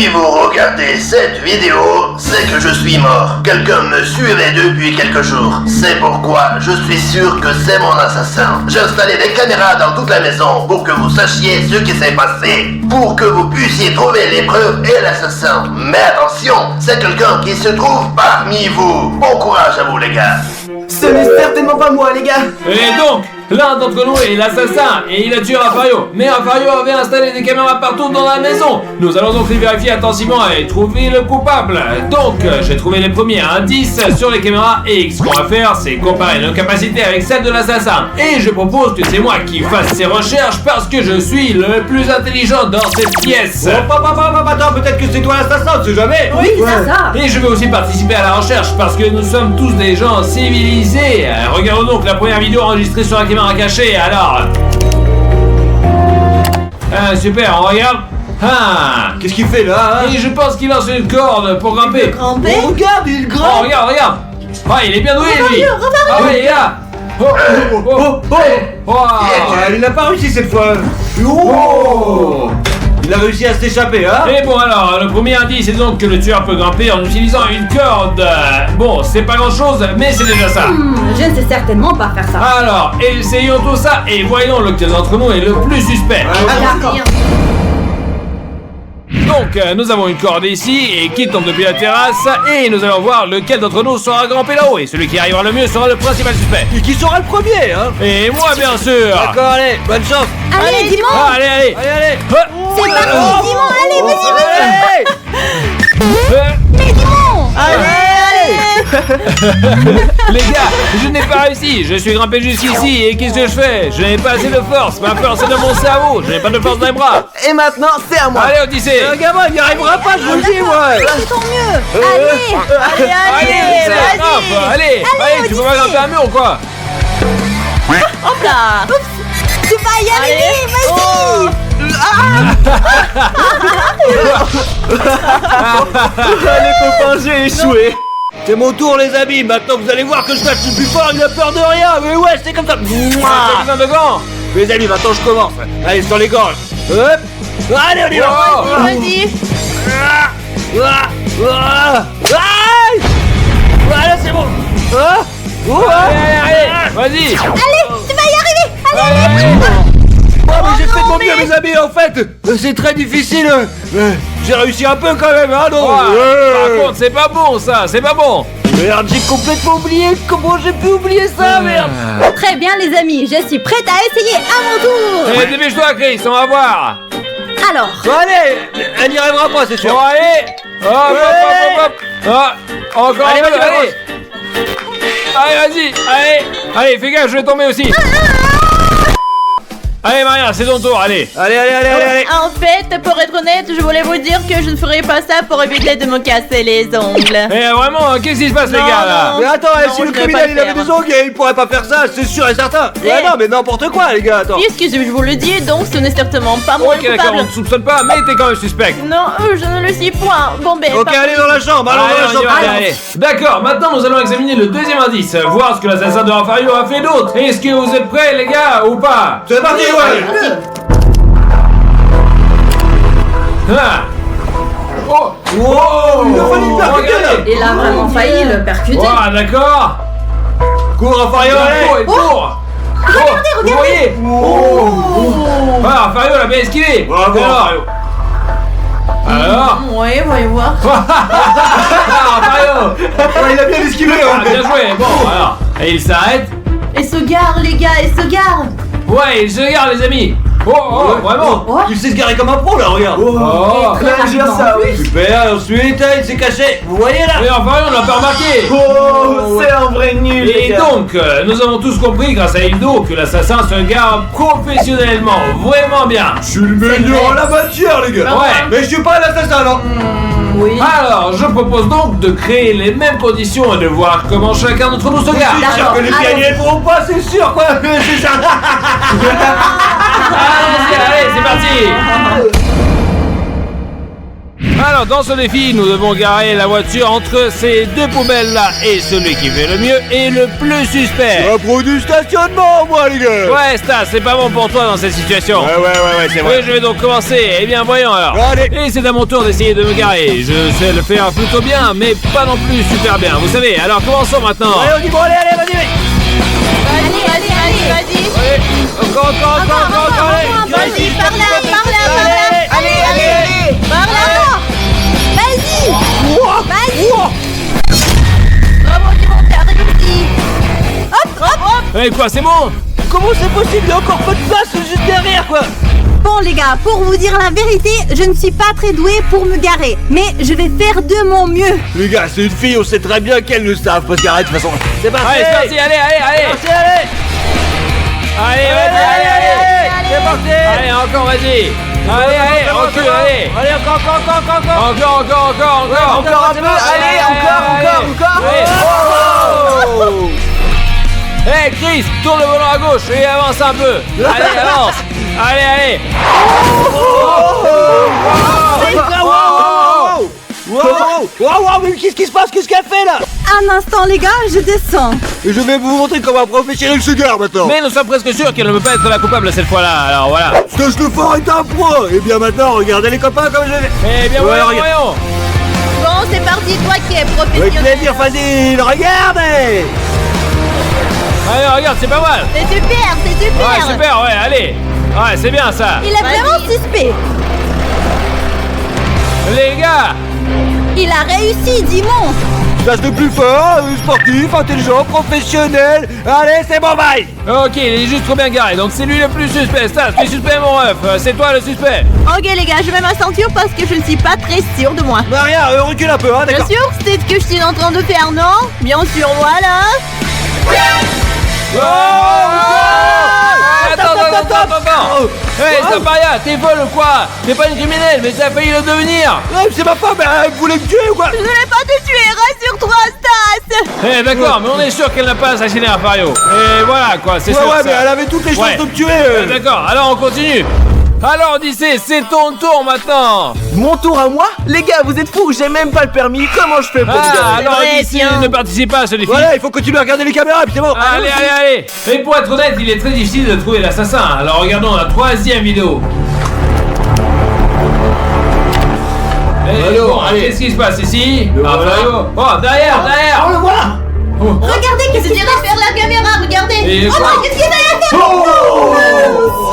Si vous regardez cette vidéo, c'est que je suis mort. Quelqu'un me suivait depuis quelques jours. C'est pourquoi je suis sûr que c'est mon assassin. J'ai installé des caméras dans toute la maison pour que vous sachiez ce qui s'est passé. Pour que vous puissiez trouver les preuves et l'assassin. Mais attention, c'est quelqu'un qui se trouve parmi vous. Bon courage à vous les gars. Ce n'est certainement pas moi, les gars. Et donc, l'un d'entre nous est l'assassin et il a tué Rafario. Mais Rafario avait installé des caméras partout dans la maison. Nous allons donc les vérifier attentivement et trouver le coupable. Donc, j'ai trouvé les premiers indices sur les caméras et ce qu'on va faire, c'est comparer nos capacités avec celles de l'assassin. Et je propose que c'est moi qui fasse ces recherches parce que je suis le plus intelligent dans cette pièce. Attends, peut-être que c'est toi l'assassin, tu sais jamais. Oui, c'est ça. Et je vais aussi participer à la recherche parce que nous sommes tous des gens civilisés. Regardons donc la première vidéo enregistrée sur la caméra cachée, alors. Super, on regarde. Qu'est-ce qu'il fait là, hein? Et je pense qu'il lance une corde pour grimper. Grimper. Oh, regarde, il grimpe. Oh, regarde. Il est bien doué, lui. Ah oui, les gars. Il n'a pas réussi cette fois. Oh. Il a réussi à s'échapper, hein? Et bon alors, le premier indice est donc que le tueur peut grimper en utilisant une corde. Bon, c'est pas grand chose, mais c'est déjà ça. Je ne sais certainement pas faire ça. Alors, essayons tout ça et voyons lequel d'entre nous est le plus suspect. D'accord. Donc, nous avons une corde ici et qui tombe depuis la terrasse et nous allons voir lequel d'entre nous sera grimpé là-haut et celui qui arrivera le mieux sera le principal suspect. Et qui sera le premier, hein? Et moi, bien sûr. D'accord, allez, bonne chance. Allez, Dimon. Allez. Allez. C'est parti, Dimon. Allez, vas-y. Mais Dimon. Les gars, je n'ai pas réussi, je suis grimpé jusqu'ici et qu'est-ce que je fais? Je n'ai pas assez de force, ma force est dans mon cerveau, je n'ai pas de force dans les bras. Et maintenant, c'est à moi. Allez Odyssée. Le gamin, il n'y arrivera pas, je vous le dis, moi. C'est ton mieux. Allez, grimpe, allez, tu peux pas grimper un mur ou quoi? Hop là. Tu vas y arriver, vas-y. Les copains, j'ai échoué. C'est mon tour, les amis. Maintenant, vous allez voir que je suis le plus fort. Il n'a peur de rien. Mais ouais, c'est comme ça. T'as besoin de gants? Les amis, maintenant, je commence. Allez, sur les gorges. Hop. Allez, on y va. Vas-y. Voilà, c'est bon. Allez, vas-y. Allez, tu vas y arriver. Allez. Mais j'ai fait de mon mieux, mes amis, en fait. C'est très difficile. J'ai réussi un peu quand même, hein, non? Par contre, c'est pas bon ça, c'est pas bon. Merde, j'ai complètement oublié. Comment j'ai pu oublier ça, merde? Très bien, les amis. Je suis prête à essayer à mon tour. Allez, dépêche-toi, Chris, on va voir. Alors. Allez, elle n'y arrivera pas, c'est sûr. Bon, allez. Hop. Encore un peu, allez. Allez, vas-y. Allez, fais gaffe, je vais tomber aussi. Allez Maria, c'est ton tour, allez. Allez. En fait, pour être honnête, je voulais vous dire que je ne ferai pas ça pour éviter de me casser les ongles. Eh vraiment, qu'est-ce qui se passe les gars là? Mais attends, si je le vais criminel pas le il avait faire. des ongles, il pourrait pas faire ça, c'est sûr et certain. Ouais, non, mais n'importe quoi, les gars, attends. Puisque je vous le dis, donc ce n'est certainement pas moi Ok, le d'accord, on coupable. te soupçonne pas, mais t'es quand même suspect. Non, je ne le suis point. Bon, ben, Ok, allez dans la chambre, allons dans la on y chambre. va, allez. D'accord, maintenant nous allons examiner le deuxième indice, voir ce que l'assassin de Rafario a fait d'autre. Est-ce que vous êtes prêts les gars ou pas? C'est parti, ouais. Oh, il a fallu le percuter, là. regardez. Il a vraiment failli le percuter. D'accord. Cours, Rafario, allez. Regardez, vous voyez? Rafario l'a bien esquivé. Bravo. Alors ouais, voyons voir. Rafario. Il a bien esquivé, Bien joué. Bon, alors. Et il s'arrête. Et se gare, les gars, et se gare. Ouais, il se garde les amis. Vraiment. Il s'est se garer comme un pro, là, regarde. Très bien ça, oui. Super, ensuite, il s'est caché. Vous voyez, là? Mais enfin, on l'a pas remarqué. C'est un vrai nul. les Et gars. donc, nous avons tous compris grâce à Hildo que l'assassin se garde professionnellement, vraiment bien. Je suis le meilleur en la matière, les gars. Ouais. Mais je suis pas l'assassin, non. Oui. Alors, je propose donc de créer les mêmes conditions et de voir comment chacun d'entre nous se garde. C'est sûr que les pionniers ne pourront pas, c'est sûr, quoi. C'est ça. Allez, c'est parti. Alors, dans ce défi, nous devons garer la voiture entre ces deux poubelles-là. Et celui qui fait le mieux est le plus suspect. Un pro du stationnement, moi, les gars. Ouais, Stas, c'est pas bon pour toi dans cette situation. Ouais, c'est Oui, je vais donc commencer. Eh bien, voyons alors. Allez. Et c'est à mon tour d'essayer de me garer. Je sais le faire plutôt bien, mais pas non plus super bien, vous savez. Alors, commençons maintenant. Allez, on dit bon, allez, vas-y. Vas-y. Allez, encore, allez. Vas-y, par là. Allez. Par là. Vas-y. Bravo, tu vas faire réussi. Hop. Eh, quoi, c'est bon? Comment c'est possible? Il y a encore pas de place juste derrière, quoi. Bon les gars, pour vous dire la vérité, je ne suis pas très douée pour me garer. Mais je vais faire de mon mieux. Les gars, c'est une fille, on sait très bien qu'elle ne savent pas se garer de toute façon. C'est parti. Allez, c'est parti, allez. Allez. Allez. C'est parti. Allez, encore, vas-y. Allez, recule, allez. Allez, encore. Encore un peu. Allez, encore. Allez. Hey Chris, tourne le volant à gauche et avance un peu. Allez, avance. Allez. Wow, mais qu'est-ce qui se passe? Qu'est-ce qu'elle fait là? Un instant les gars, je descends. Et je vais vous montrer comment un professionnel se gare maintenant. Mais nous sommes presque sûrs qu'elle ne peut pas être la coupable cette fois-là. Alors voilà. Stage de fort est un pro. Et bien maintenant, regardez les copains comme je vais. Eh bien, Ouais, voyons. Bon, c'est parti, toi qui es Avec professionnel. plaisir facile, regardez. Allez, regarde, c'est pas mal. C'est super. Ouais, super, ouais, allez. Ouais, c'est bien ça. Il est vraiment suspect. Les gars. Il a réussi, Dimon. Stage de plus fort, sportif, intelligent, professionnel. Allez, c'est bon, bye. Ok, il est juste trop bien garé, donc c'est lui le plus suspect. Stas, tu es suspect, mon ref. C'est toi le suspect. Ok les gars, je mets ma ceinture parce que je ne suis pas très sûre de moi. Bah rien, recule un peu, hein, Bien d'accord. sûr, c'est ce que je suis en train de faire, non? Bien sûr, voilà. Attends. Hey, Staparia, t'es folle ou quoi? T'es pas une criminelle, mais t'as failli le devenir. Ouais, c'est ma femme, elle voulait me tuer ou quoi? Je ne vais pas te tuer, rassure-toi, Stas. Eh, d'accord, mais on est sûr qu'elle n'a pas assassiné Rafario. Et voilà, quoi, c'est sûr. Ouais, ça. mais elle avait toutes les chances Ouais. de me tuer. D'accord, alors on continue. Alors, Odyssée, c'est ton tour maintenant. Mon tour à moi? Les gars, vous êtes fous, j'ai même pas le permis. Comment je fais pour me garer? Alors vrai, Odyssée tiens. ne participe pas à ce défi. Voilà, il faut continuer à regarder les caméras, puis c'est bon. Allez. Et pour être honnête, il est très difficile de trouver l'assassin. Alors regardons la troisième vidéo. Alors, allez. Qu'est-ce qui se passe ici? voilà. Rafario. Oh, derrière. Oh, le voilà. Regardez, qu'est-ce que tu vas faire la caméra, regardez. Et Oh quoi? non, qu'est-ce qu'il va faire?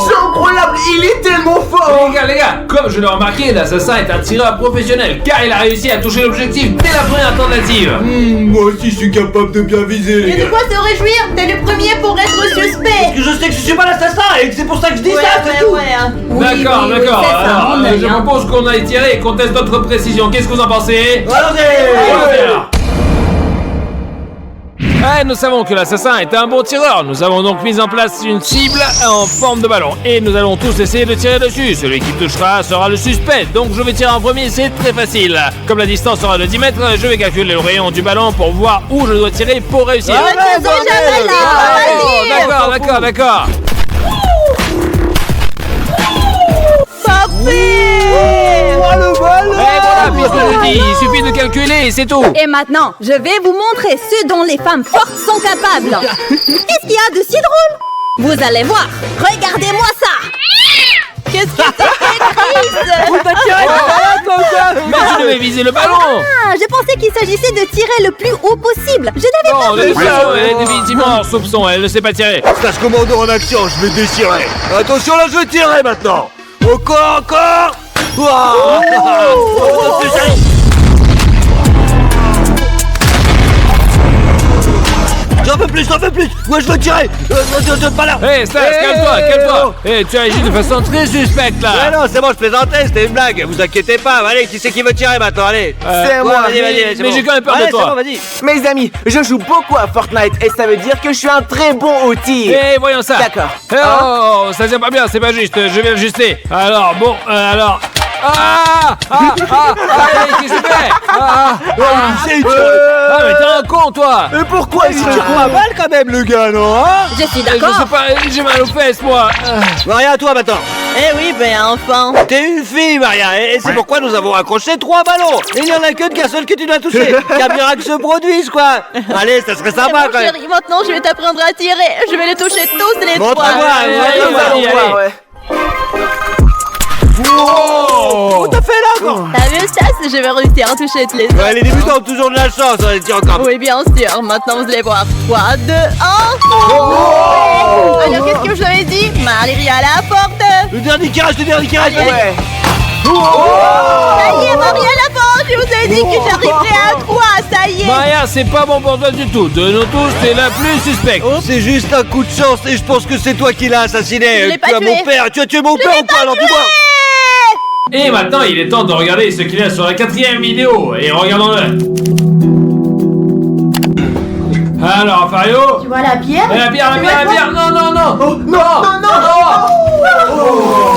C'est incroyable, il est tellement fort. Les gars, comme je l'ai remarqué, l'assassin est un tireur professionnel car il a réussi à toucher l'objectif dès la première tentative. Moi aussi, je suis capable de bien viser, Mais de quoi se réjouir? T'es le premier pour être suspect. Je sais que je suis pas l'assassin et que c'est pour ça que je dis ça, c'est tout. D'accord. c'est ça, Alors, on a je bien. propose qu'on aille tirer et qu'on teste notre précision. Qu'est-ce que vous en pensez? Allons-y. Alors. Nous savons que l'assassin est un bon tireur. Nous avons donc mis en place une cible en forme de ballon. Et nous allons tous essayer de tirer dessus. Celui qui touchera sera le suspect. Donc je vais tirer en premier, c'est très facile. Comme la distance sera de 10 mètres, je vais calculer le rayon du ballon pour voir où je dois tirer pour réussir. Ne tire jamais là. Oh, d'accord. Parfait. Oh, le ballon. Et voilà, puisque je dis, il suffit de calculer et c'est tout. Et maintenant, je vais vous montrer ce dont les femmes fortes sont capables. Qu'est-ce qu'il y a de si drôle? Vous allez voir. Regardez-moi ça. Qu'est-ce que c'est, Chris? T'as tiré le ballon comme ça. Mais tu devais viser le ballon. Ah, je pensais qu'il s'agissait de tirer le plus haut possible. Je n'avais Non, pas vu. elle est définitivement hors soupçon, elle ne sait pas tirer. Stage commando en action, je vais déchirer. Attention, là, je vais tirer maintenant. Encore. Waouh. J'en veux plus. Moi, je veux tirer. Pas là. Hé, Stas, calme-toi. Hé, tu agis de façon très suspecte là. Ouais, non, c'est bon, je plaisantais, c'était une blague. Vous inquiétez pas. Allez, qui c'est qui veut tirer maintenant? Allez. C'est à Ouais, moi. vas-y, c'est mais bon. j'ai quand même peur de Allez, toi. c'est bon, vas-y. Mes amis, je joue beaucoup à Fortnite et ça veut dire que je suis un très bon au tir. Hé, voyons ça. D'accord. Oh, ça tient pas bien, c'est pas juste, je vais ajuster. Alors, bon, alors... Allez, qu'est-ce que tu fais? Mais t'es un con, toi! Mais pourquoi il se tire pas mal quand même, le gars, non hein? Je suis Je sais d'accord. pas, j'ai mal aux fesses, moi! Maria, à toi maintenant. Eh oui, ben enfin. T'es une fille, Maria, et c'est pourquoi nous avons accroché 3 ballons. Et il n'y en a qu'un seul que tu dois toucher. Qu'un miracle se produise, quoi. Allez, ça serait C'est sympa, bon, quand même. chérie, maintenant je vais t'apprendre à tirer. Je vais les toucher tous les trois. Montre-moi, Allez, montre-moi. allez. Oh, t'as fait là encore? T'as vu ça? Je vais réussir à toucher tous les autres. Ouais, les débutants ont toujours de la chance, on les tire encore. Oui, bien sûr. Maintenant, vous allez voir. 3, 2, 1. Alors, qu'est-ce que je vous avais dit? Marie à la porte. Le dernier qui reste. Allez. Ça y est, Marie à la porte. Je vous ai dit que j'arriverai à 3. Ça y est. Maria, c'est pas bon pour toi du tout. De nous tous, t'es la plus suspecte. C'est juste un coup de chance et je pense que c'est toi qui l'as assassiné. Je l'ai pas Tu as tué. mon père, tu as tué mon père ou quoi? Alors dis-moi. Et maintenant, il est temps de regarder ce qu'il y a sur la 4e vidéo. Et regardons-le. Alors, Fario. Tu vois la pierre? La bière. Non.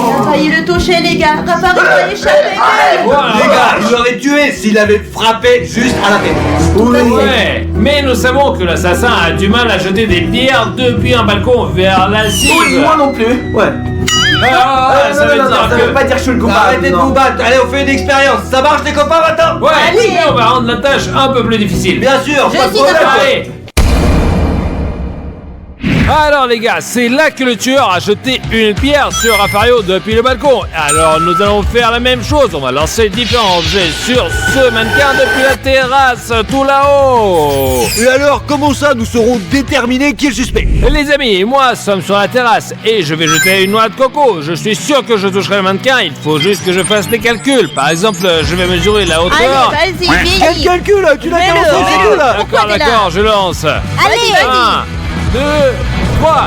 Il a failli le toucher, les gars. Raphaël va échapper. Les gars, il l'aurait tué s'il avait frappé juste à la tête. Ouais, mais nous savons que l'assassin a du mal à jeter des pierres depuis un balcon vers la cible. Moi non plus. Ouais. Ça veut dire ça que... veut pas dire que je suis le coupable. Arrêtez de non. vous battre, allez on fait une expérience. Ça marche les copains maintenant? Ouais, mais on va rendre la tâche un peu plus difficile. Bien sûr, Je pas de suis problème. d'accord. Allez. Alors les gars, c'est là que le tueur a jeté une pierre sur Rafario depuis le balcon. Alors nous allons faire la même chose, on va lancer différents objets sur ce mannequin depuis la terrasse, tout là-haut. Et alors, comment ça nous serons déterminés qui est le suspect? Les amis, moi sommes sur la terrasse et je vais jeter une noix de coco. Je suis sûr que je toucherai le mannequin, il faut juste que je fasse des calculs. Par exemple, je vais mesurer la hauteur. Allez, vas-y, Quel vieillis. calcul là? Tu l'as Mets-le, commencé mets-le. tout là? Pourquoi D'accord, t'es là? d'accord, je lance. Allez, 1, 2, 3.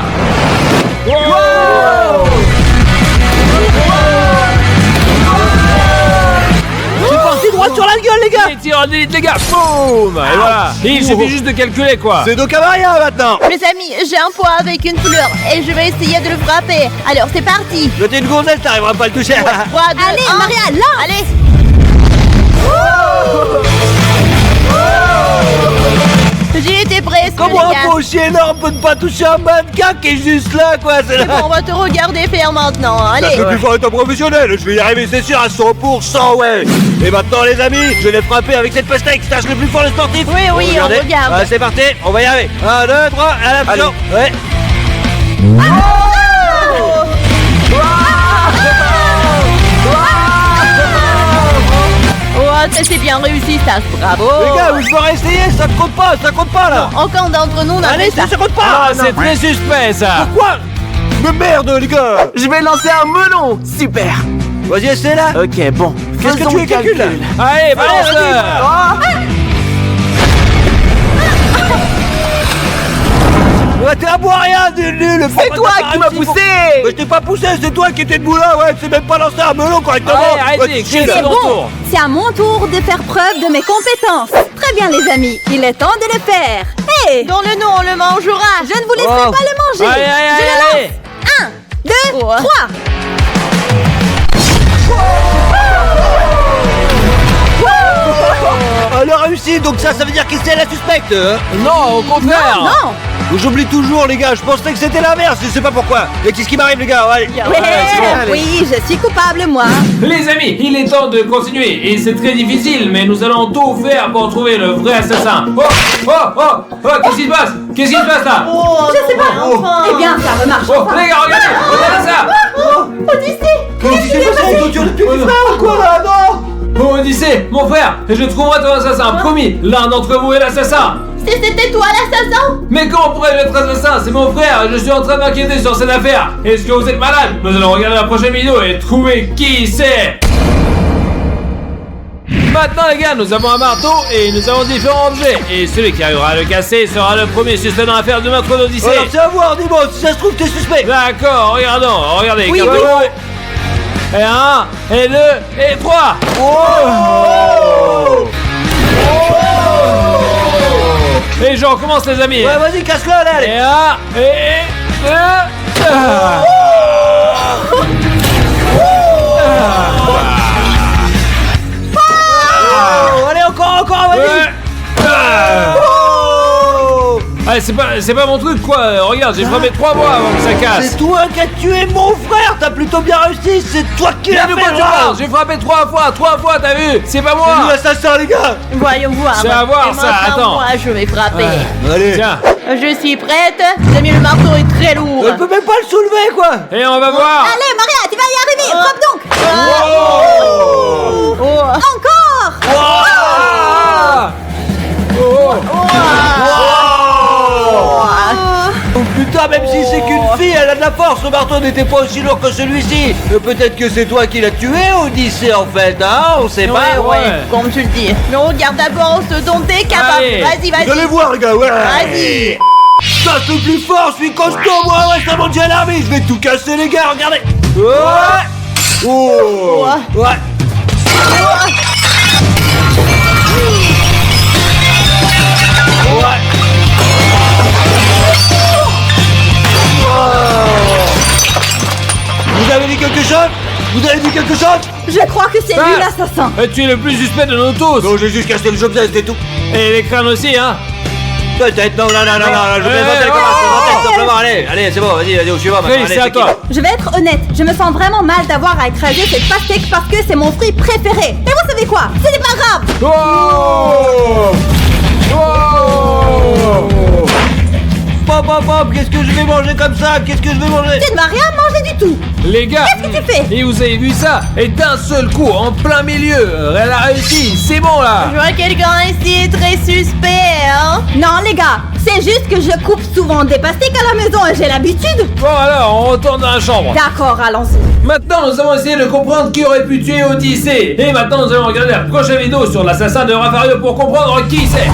C'est parti droit sur la gueule les gars. Et tire en élite, les gars. Boum. Et voilà. Et il suffit juste de calculer quoi. C'est donc à Maria maintenant. Mes amis, j'ai un poids avec une couleur et je vais essayer de le frapper. Alors, c'est parti. Toi t'es une gonzesse, t'arriveras pas à le toucher. 3, 2, Allez, 1. Maria, lance. Allez. J'ai été presque, Comment les un gars. pot aussi énorme peut ne pas toucher un mannequin qui est juste là quoi? C'est C'est bon, on va te regarder faire maintenant. Allez. Le plus fort est un professionnel, je vais y arriver c'est sûr à 100% ouais. Et maintenant les amis, je vais frapper avec cette pastèque, stage le plus fort les sportifs. Oui, oui, on Regardez. regarde. Ah, c'est parti, on va y arriver. 1, 2, 3, à la Allez. Ouais. Oh, ça c'est bien réussi, ça. Bravo. Les gars, vous m'aurez essayé, ça compte pas là. Aucun d'entre nous n'a Allez, fait ça. ça compte Ah, pas. c'est très suspect ça. Quoi? Mais merde les gars. Je vais lancer un melon. Super. Vas-y, essaie là. Ok, bon. Qu'est-ce que Faisons tu le calcules là? Allez, balance. Ouais, t'es à boire rien, nul. C'est toi qui m'as poussé. Mais je t'ai pas poussé, c'est toi qui étais debout là, ouais, tu sais même pas lancer un melon correctement. Allez, arrêtez, Ouais, tu chies, c'est là. bon. tour. C'est à mon tour de faire preuve de mes compétences. Très bien, les amis. Il est temps de le faire. Hé, Donne-le nous, on le mangera. je ne vous laisserai Oh. pas le manger. Allez, Je le allez, allez. lance. 1, 2, Oh. 3. Elle a réussi, donc ça veut dire que c'est la suspecte. Hein. Non, au contraire. Non. J'oublie toujours les gars, je pensais que c'était l'inverse, je sais pas pourquoi. Et qu'est-ce qui m'arrive les gars? Allez. Ouais, c'est bon. Allez. oui, je suis coupable, moi. Les amis, il est temps de continuer et c'est très difficile, mais nous allons tout faire pour trouver le vrai assassin. Qu'est-ce qui se passe? Qu'est-ce qui se passe là? Je sais pas. Enfin. Eh bien, ça remarche. Oh, les gars, regardez ça. Qu'est-ce qui s'est passé? Tu as tué Oh, du frère ou quoi là? Non. Oh, Odyssée, mon frère, je trouverai ton assassin, promis. L'un d'entre vous est l'assassin. Si c'était toi l'assassin. Mais comment pourrais-je être assassin? C'est mon frère, je suis en train de m'inquiéter sur cette affaire. Est-ce que vous êtes malade? Nous allons regarder la prochaine vidéo et trouver qui c'est. Maintenant les gars, nous avons un marteau et nous avons différents objets. Et celui qui arrivera à le casser sera le premier suspect dans l'affaire de meurtre d'Odyssée. Alors c'est à voir, dis-moi, si ça se trouve t'es suspect. D'accord, regardez, Oui, calmez-vous. Et 1, et 2, et 3. Et je recommence les amis. Ouais, vas-y, casse-le là, allez. Et 1, et 2. c'est pas mon truc quoi. Regarde, j'ai frappé 3 fois avant que ça casse. C'est toi qui as tué mon frère. T'as plutôt bien réussi. C'est toi qui l'as fait. J'ai frappé 3 fois, t'as vu? C'est pas C'est moi. nous l'assassin, les gars. Voyons voir. C'est à voir, Et ça, maintenant, attends. moi, je vais frapper. Allez. Tiens, Je suis prête. J'ai mis le marteau est très lourd. On peut même pas le soulever, quoi. et on va voir. Allez, Maria, tu vas y arriver. Frappe donc. Oh. Encore. Ah oh. Oh putain, même si c'est qu'une fille, elle a de la force. Le marteau n'était pas aussi lourd que celui-ci. Peut-être que c'est toi qui l'as tué, Odyssée, en fait, hein. On sait pas. ouais. Comme tu le dis. Mais regarde d'abord ce dont t'es capable. Allez. Vas-y, Vous allez vas-y. voir, les gars, ouais. Vas-y. Ça, c'est le plus fort, je suis costaud, moi, reste à mon Dieu à l'armée. Je vais tout casser, les gars, regardez. Ouais. Oh. Ouais. Vous avez dit quelque chose? Vous avez dit quelque chose? Je crois que c'est lui l'assassin. Tu es le plus suspect de nous tous. Non, j'ai juste cassé le jeu, c'était tout. Et les crânes aussi, hein. Peut-être, non, je vais simplement, allez, c'est bon, vas-y, au suivant, Chris, c'est à toi. Je vais être honnête, je me sens vraiment mal d'avoir à écraser cette pastèque parce que c'est mon fruit préféré. Et vous savez quoi? Ce n'est pas grave. Oh oh Pop, qu'est-ce que je vais manger comme ça? Qu'est-ce que je vais manger? Tu ne vas rien manger du tout. Les gars, Qu'est-ce que tu fais? et vous avez vu ça? Et d'un seul coup, en plein milieu, elle a réussi, c'est bon là. Je vois quelqu'un ici est très suspect, hein. Non, les gars, c'est juste que je coupe souvent des pastèques à la maison et j'ai l'habitude. Bon alors, on retourne dans la chambre. D'accord, allons-y. Maintenant, nous avons essayé de comprendre qui aurait pu tuer Odyssée. Et maintenant, nous allons regarder la prochaine vidéo sur l'assassin de Rafario pour comprendre qui c'est.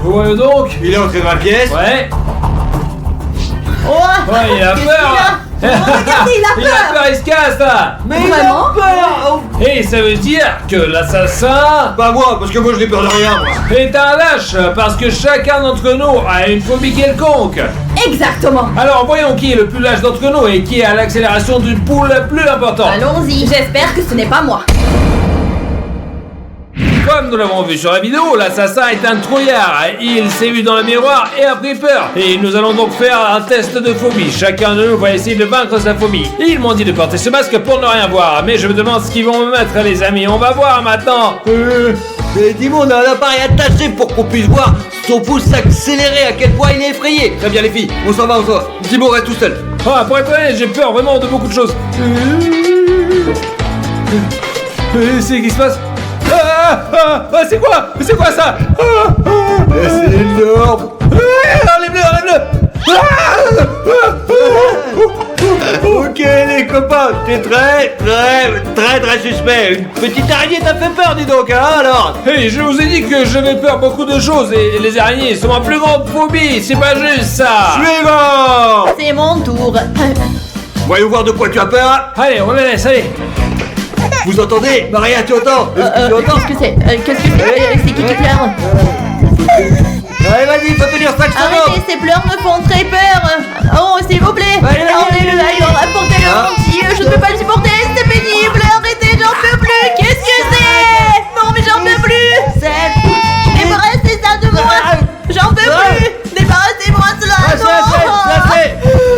Ouais donc. Il est entré dans la pièce. Ouais. Oh. Ouais, il a Qu'est-ce peur. qu'il a Regardez, il a Il a peur. peur, il se casse là. Mais Vraiment? il a peur. Et ça veut dire que l'assassin Pas moi, parce que moi je n'ai peur de rien, moi. est un lâche parce que chacun d'entre nous a une phobie quelconque. Exactement. Alors voyons qui est le plus lâche d'entre nous et qui a l'accélération du pouls la plus importante. Allons-y. J'espère que ce n'est pas moi. Comme nous l'avons vu sur la vidéo, l'assassin est un trouillard. Il s'est vu dans le miroir et a pris peur. Et nous allons donc faire un test de phobie. Chacun de nous va essayer de vaincre sa phobie. Ils m'ont dit de porter ce masque pour ne rien voir. Mais je me demande ce qu'ils vont me mettre, les amis. On va voir maintenant. Mais dis-moi, on a un appareil attaché pour qu'on puisse voir son pouce s'accélérer, à quel point il est effrayé. Très bien, les filles, on s'en va. Dis-moi, reste tout seul. Ah, pour être honnête, j'ai peur vraiment de beaucoup de choses. C'est ce qui se passe. C'est quoi ça? C'est énorme. Enlève-le. Ok, les copains, t'es très suspect. Une petite araignée t'a fait peur, dis donc, hein, alors. Hey, je vous ai dit que j'avais peur beaucoup de choses et les araignées sont ma plus grande phobie, c'est pas juste ça. Suivant. C'est mon tour. Voyons voir de quoi tu as peur. Allez, on la laisse, allez. Vous entendez? Maria, tu entends? Est-ce que tu entends? Qu'est-ce que c'est? Qu'est-ce que c'est? C'est qui pleure? Allez, vas-y, faut tenir 5 secondes. Arrêtez, ces pleurs me font très peur. Oh, s'il vous plaît. Allez, Emmenez-le ailleurs, apportez-le Hein? entier. Je ne peux pas le supporter, c'est pénible. Arrêtez, j'en peux plus. Qu'est-ce que c'est? Non, mais j'en peux plus. Débarrassez ça de moi. J'en peux plus. Débarrassez-moi de cela.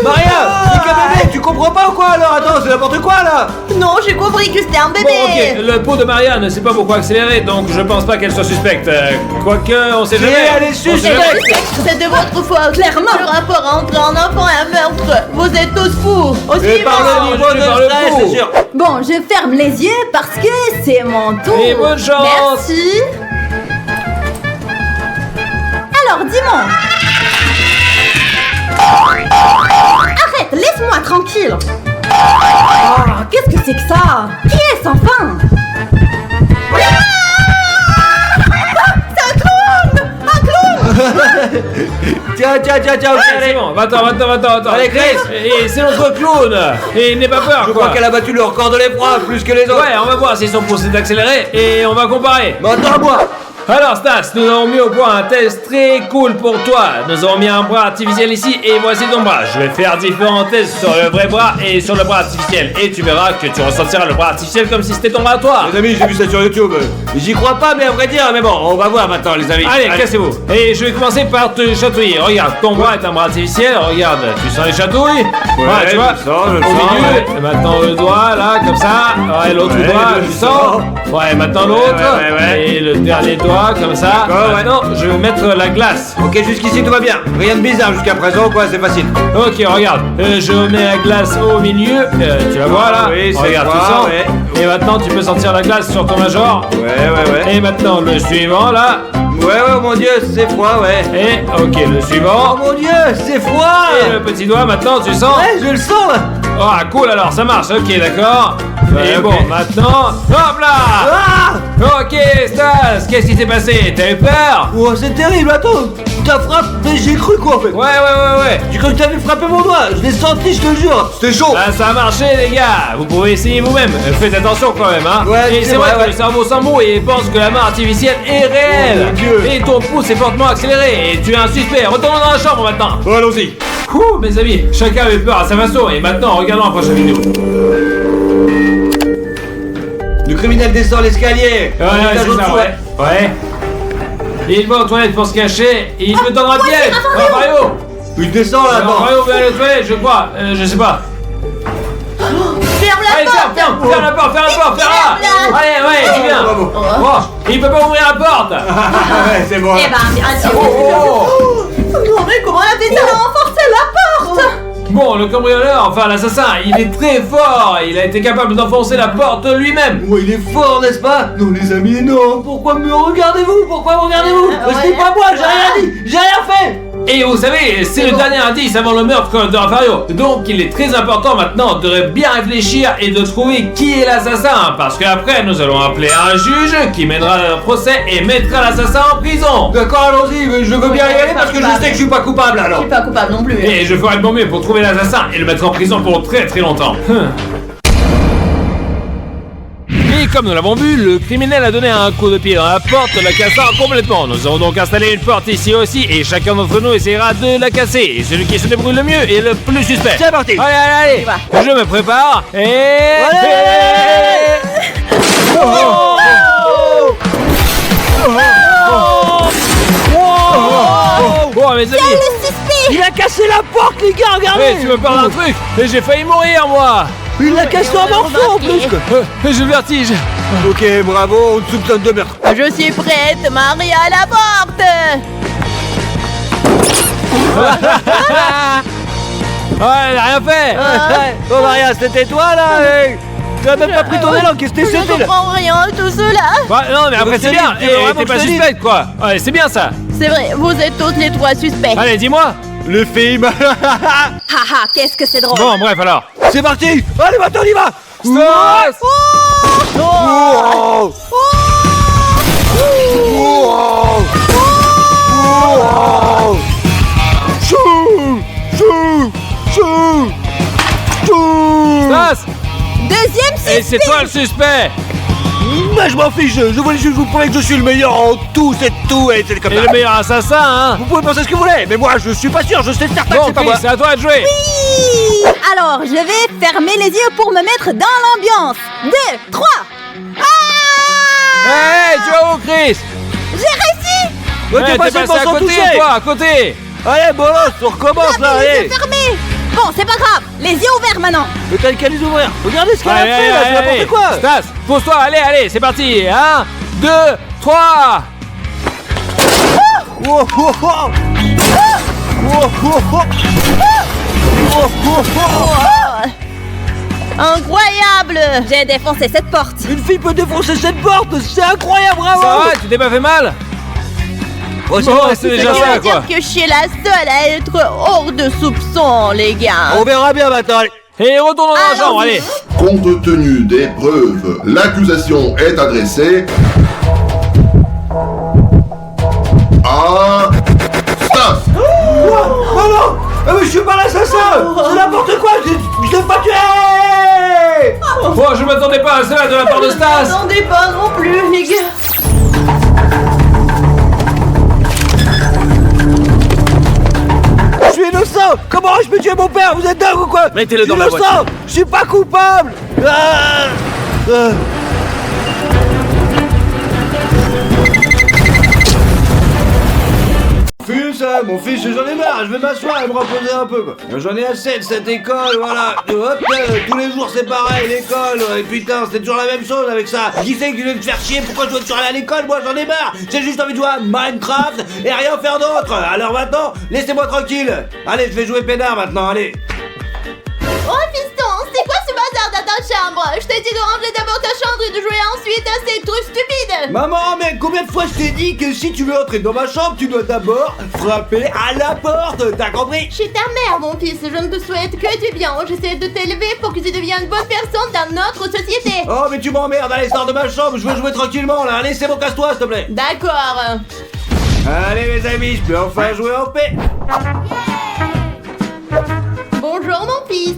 Maria, c'est qu'un bébé, tu comprends pas ou quoi alors? Attends, c'est n'importe quoi là. Non, j'ai compris que c'était un bébé. Bon, ok, le pot de Maria ne sait pas beaucoup accélérer, donc je pense pas qu'elle soit suspecte. Quoique, on sait jamais. elle est On sait suspecte. jamais. C'est de votre faute. Clairement. Le rapport entre un enfant et un meurtre. Vous êtes tous fous. Aussi Et par le niveau de par le stress, coup. c'est sûr. Bon, je ferme les yeux parce que c'est mon tour. Et bonne chance. Merci. Alors, dis-moi. Arrête, laisse-moi tranquille. Oh, qu'est-ce que c'est que ça? Qui est-ce enfin? C'est un clown! Un clown! Tiens, ok, C'est allez. bon, attends. Allez, Chris. Et c'est notre clown. Et il n'est pas peur, Je quoi. crois qu'elle a battu le record de l'effroi plus que les autres. Ouais, on va voir si son pouce est accéléré et on va comparer. Maintenant, moi. Alors Stas, nous avons mis au point un test très cool pour toi. Nous avons mis un bras artificiel ici et voici ton bras. Je vais faire différents tests sur le vrai bras et sur le bras artificiel. Et tu verras que tu ressentiras le bras artificiel comme si c'était ton bras à toi. Les amis, j'ai vu ça sur YouTube. J'y crois pas, mais à vrai dire, mais bon, on va voir maintenant, les amis. Allez, cassez-vous. Et je vais commencer par te chatouiller. Regarde, ton bras est un bras artificiel. Regarde, tu sens les chatouilles? Ouais, tu vois. je le Au sens, milieu. ouais. Et maintenant le doigt, là, comme ça. Ouais, l'autre Ouais, doigt, je tu le sens. sens. Ouais, maintenant l'autre. Ouais. Et le dernier doigt, comme ça. D'accord, ouais. Maintenant, je vais mettre la glace. Ok, jusqu'ici tout va bien. Rien de bizarre jusqu'à présent, quoi, c'est facile. Ok, regarde, je mets la glace au milieu, tu la vois là? Oui, c'est regarde, froid, tu sens? ouais. Et maintenant, tu peux sentir la glace sur ton major. Ouais. Et maintenant, le suivant là. Ouais, oh mon dieu, c'est froid, ouais. Et, ok, le Oh suivant. mon dieu, c'est froid. Et le petit doigt, maintenant, tu sens? Ouais, je le sens là. Ah, cool, alors, ça marche, ok, d'accord. Ouais, Et ok. bon, maintenant, hop là! Ah Ok, Stas, qu'est-ce qui s'est passé? T'as eu peur? Oh, c'est terrible, attends. Ta frappe, mais j'ai cru quoi en fait. Ouais. J'ai cru que t'avais frappé mon doigt, je l'ai senti, je te le jure. C'était chaud. Bah, ça a marché, les gars. Vous pouvez essayer vous-même. Faites attention quand même, hein. Ouais, et c'est c'est vrai vrai, que ouais. le cerveau s'en moue et pense que la main artificielle est réelle. Oh, mon Dieu. Et ton pouce est fortement accéléré. Et tu es un suspect. Retournons dans la chambre maintenant. Bon, allons-y. Ouh, mes amis, chacun avait peur à sa façon. Et maintenant, regardons la prochaine vidéo. Le criminel descend l'escalier. Ouais, Étage c'est au-dessous, ça, ouais. Ouais. Et il va aux toilettes pour se cacher. Et il me tendra de piège. Mario. Il descend là, attends. Mario va aller aux toilettes, je crois. Je sais pas. Ferme la Allez, porte. ferme la porte, Ferme-la. Allez, ouais, c'est bien. bravo. Bon, il peut pas ouvrir la porte. Ouais, c'est bon. Eh ben, bien sûr. Oh. Non, mais comment elle a fait ça? Elle a renforcé la porte. Bon, le cambrioleur, enfin l'assassin, il est très fort. Il a été capable d'enfoncer la porte lui-même. Oh, il est fort, n'est-ce pas? Non, les amis, non. Pourquoi me regardez-vous? Pourquoi me regardez-vous? Ouais. C'est pas moi, j'ai rien dit. J'ai rien fait. Et vous savez, c'est le dernier indice avant le meurtre de Rafario. Donc il est très important maintenant de bien réfléchir et de trouver qui est l'assassin. Parce qu'après, nous allons appeler un juge qui mènera un procès et mettra l'assassin en prison. D'accord, allons-y, mais je veux bien y aller parce que je sais que je suis pas coupable Je alors. suis pas coupable non plus. Et je ferai de mon mieux pour trouver l'assassin et le mettre en prison pour très très longtemps. Et comme nous l'avons vu, le criminel a donné un coup de pied dans la porte, la cassant complètement. Nous avons donc installé une porte ici aussi et chacun d'entre nous essaiera de la casser. Et celui qui se débrouille le mieux est le plus suspect. C'est parti. Allez, je me prépare et... Oh mes amis, Le suspect. Il a cassé la porte, les gars, regardez. tu me parles d'un truc et j'ai failli mourir moi. Il l'a cassé en morceaux en plus. J'ai le vertige. Ok, bravo, on te soupçonne de meurtre. Je suis prête, Marie à la porte. Ouais, elle a rien fait. Oh Maria, c'était toi là. Tu as même pas pris ton élan, qu'est-ce que Je c'était ne là? comprends rien de tout cela. Ouais, non mais après Donc, c'est bien. tu veux vraiment T'es que pas je te dise suspecte quoi. Ouais, c'est bien ça. C'est vrai, vous êtes tous les trois suspects. Allez, dis-moi. Le film. Haha, qu'est-ce que c'est drôle. Bon, bref alors. C'est parti. Allez, maintenant on y va. Stop. Oh. Chou. Chou. Chou. Chou. Stas. Deuxième Et c'est suspect. toi le suspect. Mais je m'en fiche, je voulais juste vous prouver que je suis le meilleur en tout, c'est tout, et c'est comme Et ça. le meilleur assassin, hein. Vous pouvez penser ce que vous voulez, mais moi je suis pas sûr, je sais certain que Bon, c'est pas Chris, moi. c'est à toi de jouer. Alors, je vais fermer les yeux pour me mettre dans l'ambiance. 2, 3. Ah! Hey, tu vas où, Chris? J'ai réussi. Ouais, Ouais, t'es passé à sans côté, toucher. toi, à côté. Allez, bolos, on recommence là, Les allez. yeux fermés. Bon, c'est pas grave. Les yeux ouverts maintenant. Mais t'as qu'à les ouvrir. Regardez ce qu'elle a Allez, fait là, c'est allez, n'importe quoi. Stas, pose-toi, allez, c'est parti. 1, 2, 3. Oh, oh, oh. Oh, oh, oh. Oh, oh, oh. Incroyable. J'ai défoncé cette porte. Une fille peut défoncer cette porte, c'est incroyable, bravo. Ça va, tu t'es pas fait mal? Oh, Bon, vrai, c'est Ce déjà qui ça, veut quoi. dire que je suis la seule à être hors de soupçon, les gars. On verra bien maintenant, allez. Et retournons dans la chambre, allez. Compte tenu des preuves, l'accusation est adressée à Stas. Oh non. Ah, mais je suis pas l'assassin. C'est n'importe quoi, je l'ai pas tué. Bon, je m'attendais pas à cela de la part de Stas. N'attendez pas non plus, les gars. Je suis innocent. Comment je peux tuer mon père? Vous êtes dingue ou quoi? Mettez-le dans Je la suis voiture. innocent. Je suis pas coupable. Mon fils, j'en ai marre, je vais m'asseoir et me reposer un peu, quoi. J'en ai assez de cette école, voilà. Hop, tous les jours c'est pareil, l'école, et putain, c'est toujours la même chose avec ça. Qui c'est qui veut te faire chier? Pourquoi je dois toujours aller à l'école? Moi, j'en ai marre. J'ai juste envie de jouer à Minecraft et rien faire d'autre. Alors maintenant, laissez-moi tranquille. Allez, je vais jouer peinard maintenant, allez. Oh fiston, c'est quoi ce bazar dans ta chambre? Je t'ai dit de ranger d'abord ta chambre et de jouer ensuite à ces trucs stupides. Maman, mais combien de fois je t'ai dit que si tu veux entrer dans ma chambre, tu dois d'abord frapper à la porte, t'as compris? Je suis ta mère, mon fils, je ne te souhaite que du bien. J'essaie de t'élever pour que tu deviennes une bonne personne dans notre société. Oh, mais tu m'emmerdes, allez, sors de ma chambre, je veux jouer tranquillement, là. Allez, c'est bon, casse-toi, s'il te plaît. D'accord. Allez, mes amis, je peux enfin jouer en paix. Bonjour, mon fils.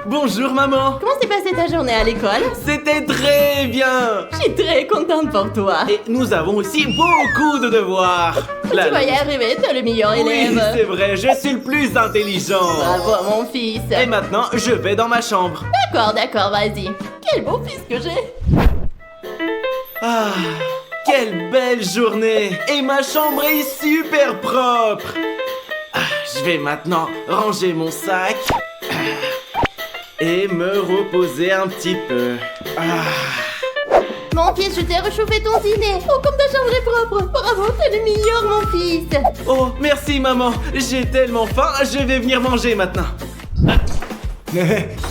Bonjour maman. Comment s'est passée ta journée à l'école? C'était très bien. Je suis très contente pour toi. Et nous avons aussi beaucoup de devoirs. Tu vas y arriver, t'es le meilleur Oui, élève. c'est vrai, je suis le plus intelligent. Bravo, mon fils. Et maintenant, je vais dans ma chambre. D'accord, vas-y. Quel beau fils que j'ai. Ah, quelle belle journée. Et ma chambre est super propre. Ah, je vais maintenant ranger mon sac et me reposer un petit peu. Ah. Mon fils, je t'ai réchauffé ton dîner. Oh, comme ta chambre est propre. Bravo, t'es le meilleur, mon fils. Oh, merci maman. J'ai tellement faim, je vais venir manger maintenant.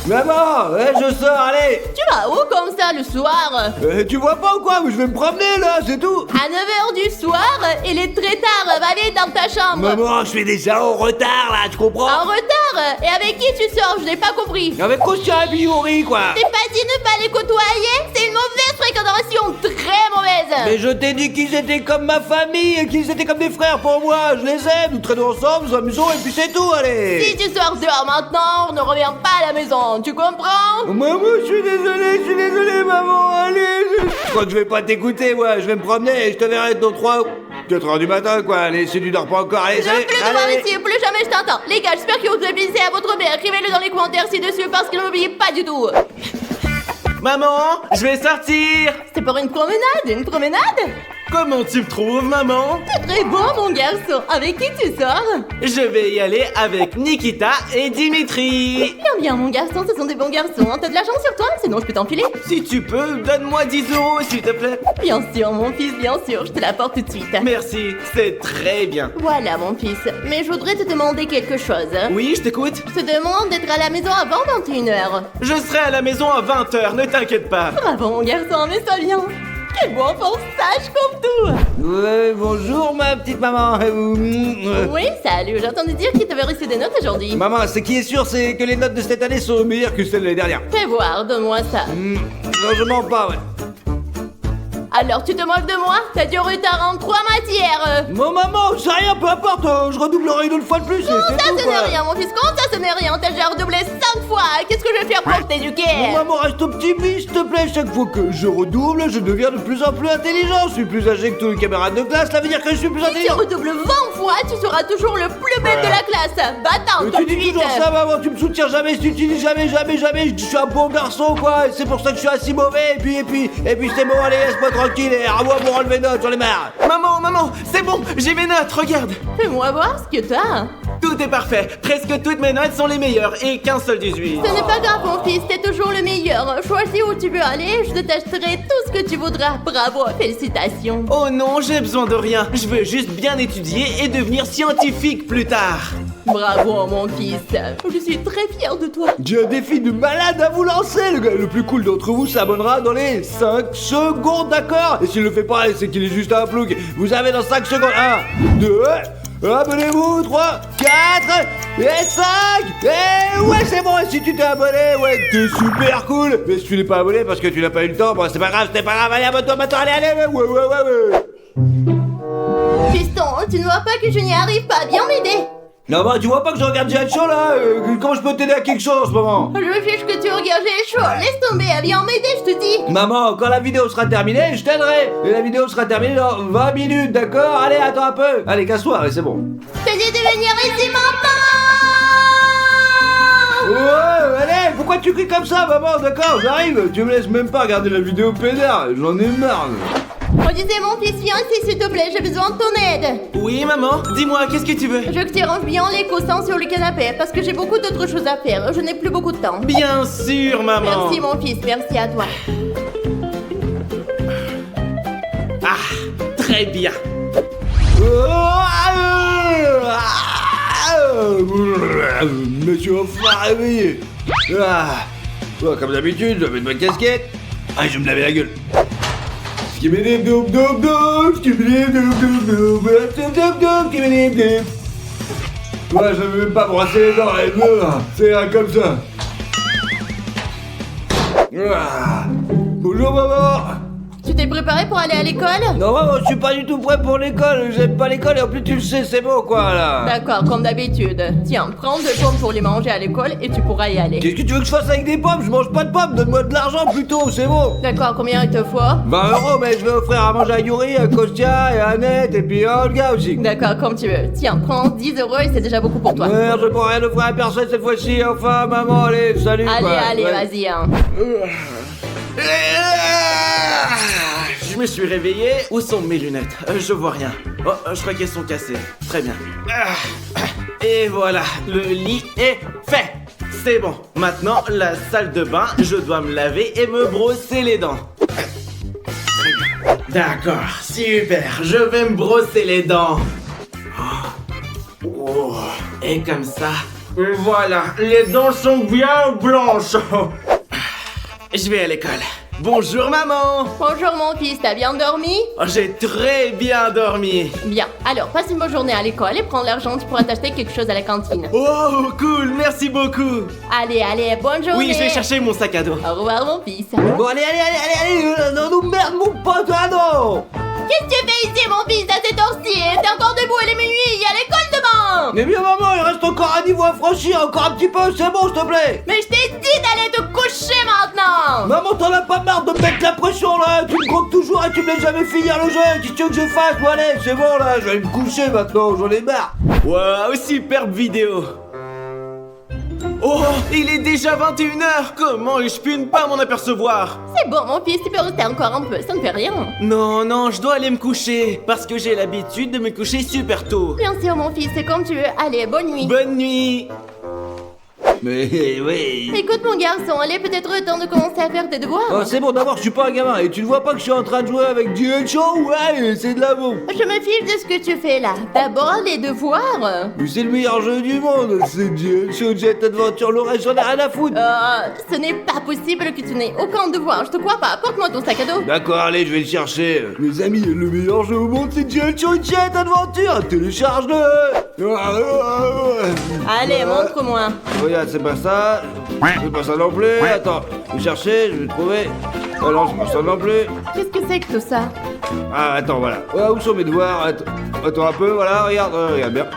Maman, ouais, je sors, allez. Tu vas où comme ça le soir? Tu vois pas ou quoi? Je vais me promener, là, c'est tout. À 9h du soir, il est très tard. Va vite dans ta chambre. Maman, je suis déjà en retard, là, tu comprends? En retard? Et avec qui tu sors? Je n'ai pas compris. Avec Kostya et Biori, quoi. T'es pas dit ne pas les côtoyer? C'est une mauvaise fréquentation, très mauvaise. Mais je t'ai dit qu'ils étaient comme ma famille et qu'ils étaient comme des frères pour moi. Je les aime, nous traînons ensemble, nous amusons et puis c'est tout, allez. Si tu sors dehors maintenant, on ne revient pas à la maison, tu comprends? Maman, je suis désolé, maman, allez. Je crois que je vais pas t'écouter, moi. Je vais me promener et je te verrai dans 3 ou 4 heures du matin, quoi. Allez, si tu dors pas encore, allez, Je veux allez, plus te voir allez. ici, plus jamais je t'entends. Les gars, j'espère que vous avez blessé à votre mère. Écrivez-le dans les commentaires ci-dessus parce qu'il n'oublie pas du tout. Maman, je vais sortir. C'est pour une promenade, une promenade? Comment tu me trouves, maman? C'est très beau, mon garçon. Avec qui tu sors? Je vais y aller avec Nikita et Dimitri. Bien, mon garçon, ce sont des bons garçons. T'as de l'argent sur toi? Sinon, je peux t'enfiler. Si tu peux, donne-moi 10 € s'il te plaît. Bien sûr, mon fils, bien sûr. Je te l'apporte tout de suite. Merci, c'est très bien. Voilà, mon fils. Mais je voudrais te demander quelque chose. Oui, je t'écoute. Je te demande d'être à la maison avant 21h. Je serai à la maison à 20h, ne t'inquiète pas. Bravo, mon garçon, mais ça vient. Quel bon enfant sage comme tout. Ouais, bonjour, ma petite maman. Oui, salut. J'ai entendu dire qu'il t'avait reçu des notes aujourd'hui. Maman, ce qui est sûr, c'est que les notes de cette année sont meilleures que celles de l'année dernière. Fais voir, donne-moi ça. Non, je mens pas, ouais. Alors, tu te moques de moi? T'as du retard en 3 matières. Mon maman, c'est rien, peu importe, je redoublerai une autre fois de plus. Comment c'est ça, tout, ce quoi. n'est rien, mon fils? Comment ça, ce n'est rien? T'as déjà redoublé 5 fois. Qu'est-ce que je vais faire pour t'éduquer? Mon maman, reste optimiste, s'il te plaît. Chaque fois que je redouble, je deviens de plus en plus intelligent. Je suis plus âgé que tous les camarades de classe, ça veut dire que je suis plus Si tu intelligent. redoubles 20 fois, tu seras toujours le plus bête de la classe. Va-t'en Mais tout tu de dis suite. toujours ça, maman, tu me soutiens jamais, tu dis jamais, je suis un bon garçon, quoi, et c'est pour ça que je suis assez mauvais, et puis c'est bon, allez, laisse-moi tranquille, et à moi pour enlever notes, j'en ai marre. Maman, c'est bon, j'ai mes notes, regarde. Fais-moi voir ce que t'as. Tout est parfait, presque toutes mes notes sont les meilleures, et qu'un seul 18. Ce n'est pas grave, mon fils, t'es toujours le meilleur. Choisis où tu veux aller, je t'achèterai tout ce que tu voudras. Bravo, félicitations. Oh non, j'ai besoin de rien, je veux juste bien étudier et devenir scientifique plus tard. Bravo, mon fils. Je suis très fière de toi. J'ai un défi de malade à vous lancer, le gars le plus cool d'entre vous s'abonnera dans les 5 secondes, d'accord? Et s'il le fait pas, c'est qu'il est juste un plouc. Vous avez dans 5 secondes 1, 2, abonnez-vous, 3, 4 et 5. Et ouais, c'est bon, et si tu t'es abonné, ouais, t'es super cool. Mais si tu n'es pas abonné parce que tu n'as pas eu le temps, bon, c'est pas grave, allez, abonne-toi maintenant, allez, ouais. Fiston, tu ne vois pas que je n'y arrive pas. Viens m'aider. Non, bah, tu vois pas que je regarde G.I. Show, là? Comment je peux t'aider à quelque chose en ce moment? Je me fiche que tu regardes les shows. Laisse tomber, viens m'aider, je te dis. Maman, quand la vidéo sera terminée, je t'aiderai. Et la vidéo sera terminée dans 20 minutes, d'accord? Allez, attends un peu. Allez, casse-toi, allez, c'est bon. Je te dis de venir ici maintenant. Ouais, allez, pourquoi tu cries comme ça, maman? D'accord, j'arrive. Tu me laisses même pas regarder la vidéo pédère. J'en ai marre. On disait mon fils, viens ici s'il te plaît, j'ai besoin de ton aide. Oui, maman, dis-moi, qu'est-ce que tu veux? Je veux que tu ranges bien les coussins sur le canapé parce que j'ai beaucoup d'autres choses à faire. Je n'ai plus beaucoup de temps. Bien sûr, maman. Merci mon fils, merci à toi. Ah, très bien. Me suis enfin réveillé. Ah. Ouais, comme d'habitude, je vais mettre ma casquette. Ah, je vais me laver la gueule. Skibidi doub doub doub, skibidi doub doub doub, doub doub doub, skibidi doub. Ouais, je vais même pas brosser les dents, elle veut, c'est comme ça. Ah. Bonjour maman. Tu t'es préparé pour aller à l'école? Non maman, je suis pas du tout prêt pour l'école, j'aime pas l'école et en plus tu le sais, c'est bon quoi là. D'accord, comme d'habitude. Tiens, prends 2 pommes pour les manger à l'école et tu pourras y aller. Qu'est-ce que tu veux que je fasse avec des pommes? Je mange pas de pommes, donne-moi de l'argent plutôt, c'est bon. D'accord, combien il te faut? 20 €, mais je vais offrir à manger à Yuri, à Kostya et à Annette et puis à Olga aussi. D'accord, comme tu veux. Tiens, prends 10 € et c'est déjà beaucoup pour toi. Merde, je pourrais rien offrir à personne cette fois-ci, enfin maman, allez, salut Allez, quoi. allez, Ouais. vas-y, hein. Je me suis réveillé. Où sont mes lunettes? Je vois rien. Oh, je crois qu'elles sont cassées. Très bien. Et voilà, le lit est fait. C'est bon. Maintenant, la salle de bain, je dois me laver et me brosser les dents. Très bien. D'accord, super. Je vais me brosser les dents. Oh. Et comme ça, voilà, les dents sont bien blanches. Je vais à l'école. Bonjour maman. Bonjour mon fils, t'as bien dormi? Oh, j'ai très bien dormi. Bien, alors passe une bonne journée à l'école et prends l'argent, tu pourras t'acheter quelque chose à la cantine. Oh, cool, merci beaucoup. Allez, allez, bonne journée. Oui, je vais chercher mon sac à dos. Au revoir mon fils. Bon, allez, non, nous merde mon pote, ah non. Qu'est-ce que tu fais ici mon fils à cette heure-ci? T'es encore debout, il est minuit, il y a l'école demain. Mais bien maman, il reste encore un niveau à franchir, encore un petit peu, c'est bon, s'il te plaît. Mais je t'ai dit d'aller te coucher maintenant. Maman, t'en as pas marre de me mettre la pression là. Tu me comptes toujours et tu me laisses jamais finir le jeu. Qu'est-ce que tu veux que je fasse? Bon allez, c'est bon là, je vais aller me coucher maintenant, j'en ai marre. Waouh, superbe vidéo. Oh, il est déjà 21h. Comment ai-je pu ne pas m'en apercevoir? C'est bon mon fils, tu peux rester encore un peu, ça ne fait rien. Non, non, je dois aller me coucher. Parce que j'ai l'habitude de me coucher super tôt. Bien sûr mon fils, c'est comme tu veux. Allez, bonne nuit. Bonne nuit. Mais oui. Écoute mon garçon, il est peut-être temps de commencer à faire tes devoirs. Oh, c'est bon, d'abord, je suis pas un gamin. Et tu ne vois pas que je suis en train de jouer avec Diego? Ouais, c'est de l'amour. Je me fiche de ce que tu fais là. D'abord les devoirs. Mais c'est le meilleur jeu du monde. C'est Diego Jet Adventure. Le reste, j'en ai rien à foutre. Ce n'est pas possible que tu n'aies aucun devoir. Je te crois pas. Apporte-moi ton sac à dos. D'accord, allez, je vais le chercher. Les amis, le meilleur jeu au monde, c'est Diego Jet Adventure. Télécharge-le. Allez, montre-moi. Regarde, c'est pas ça. C'est pas ça non plus. Attends, je vais chercher, je vais trouver. Ah non, c'est pas ça non plus. Qu'est-ce que c'est que tout ça? Ah, attends, voilà. Ouais, où sont mes devoirs? Attends un peu, voilà, regarde, regarde bien.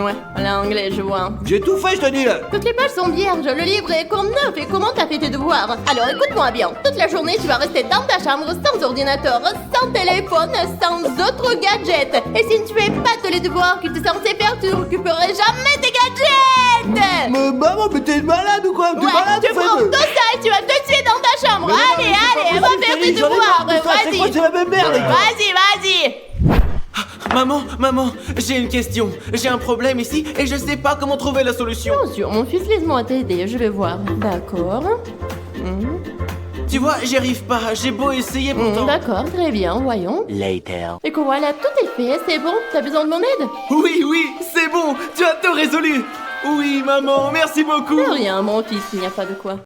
Ouais, l'anglais, je vois. J'ai tout fait, je te dis là. Toutes les pages sont vierges, le livre est comme neuf. Et comment t'as fait tes devoirs? Alors écoute-moi bien. Toute la journée, tu vas rester dans ta chambre sans ordinateur, sans téléphone, sans autres gadgets. Et si tu fais pas tous les devoirs que tu es censé faire, tu ne récupéreras jamais tes gadgets. Mais maman, mais t'es malade ou quoi? T'es Ouais, malade, tu prends tout ça et tu vas te tuer dans ta chambre. Allez, allez, va faire tes devoirs. C'est quoi, Vas-y. c'est la même merde. Vas-y. Maman, j'ai une question. J'ai un problème ici et je sais pas comment trouver la solution. Bien sûr, mon fils, laisse-moi t'aider, je vais voir. D'accord. Tu vois, j'y arrive pas. J'ai beau essayer pourtant. D'accord, très bien, voyons. Later. Et que voilà, tout est fait, c'est bon. T'as besoin de mon aide? Oui, c'est bon. Tu as tout résolu. Oui, maman, merci beaucoup. De rien, mon fils, il n'y a pas de quoi.